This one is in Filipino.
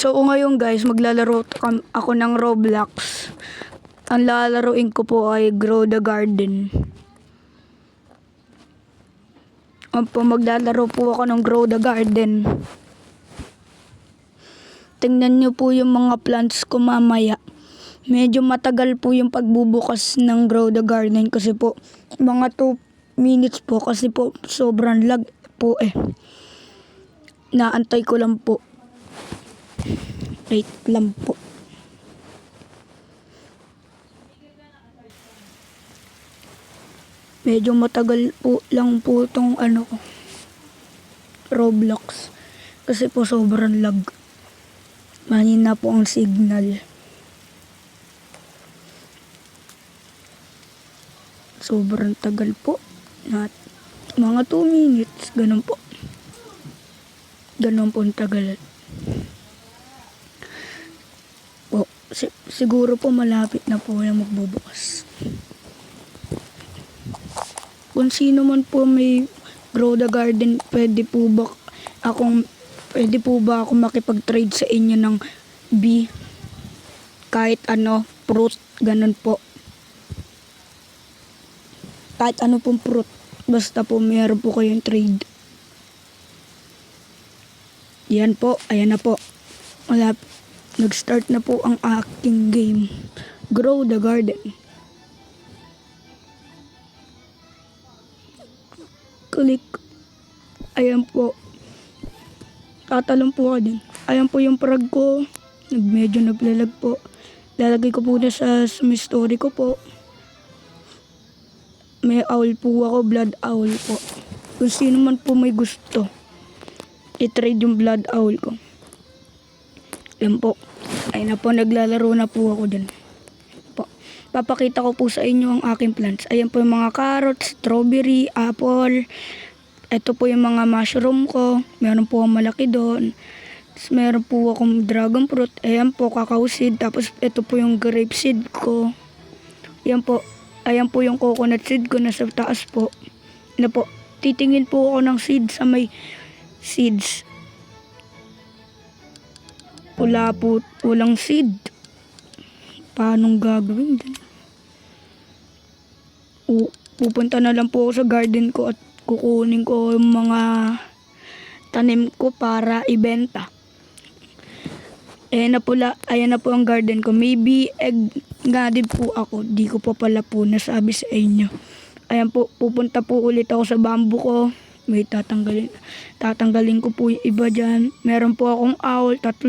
So ngayon guys, maglalaro ako ng Roblox. Ang lalaroin ko po ay Grow the Garden. Maglalaro po ako ng Grow the Garden. Tingnan nyo po yung mga plants ko mamaya. Medyo matagal po yung pagbubukas ng Grow the Garden kasi po mga 2 minutes po kasi po sobrang lag po eh. Naantay ko lang po. Wait lang po. Medyo matagal po lang po itong Roblox. Kasi po sobrang lag. Mahina po ang signal. Sobrang tagal po. Mga 2 minutes. Ganun po. Ganun po ang tagal. Siguro po malapit na po yung magbubukas. Kung sino man po may Grow the Garden, pwede po ba ako makipag-trade sa inyo ng bee? Kahit fruit, ganun po. Kahit ano pong fruit, basta po meron po kayong trade. Yan po, ayan na po. Nag-start na po ang aking game. Grow the Garden. Click. Ayan po. Tatalon po ako din. Ayan po yung frog ko. Medyo naglalag po. Lalagay ko po na sa story ko po. May owl po ako, blood owl po. Kung sino man po may gusto, i-trade yung blood owl ko. Yan po. Ayun na po, naglalaro na po ako dyan. Papakita ko po sa inyo ang aking plants. Ayan po yung mga carrots, strawberry, apple. Ito po yung mga mushroom ko. Meron po akong malaki doon. Meron po akong dragon fruit. Ayan po, cacao seed. Tapos ito po yung grape seed ko. Ayan po. Ayan po yung coconut seed ko nasa taas po. Ano po, titingin po ako ng seeds sa may seeds. Wala po, walang seed. Paanong gagawin din? Pupunta na lang po ako sa garden ko at kukunin ko yung mga tanim ko para ibenta. Ayan na po ang garden ko. Maybe egg nga din po ako. Di ko pa pala po nasabi sa inyo. Ayan po, pupunta po ulit ako sa bamboo ko. May tatanggalin ko po yung iba dyan. Meron po akong owl, 3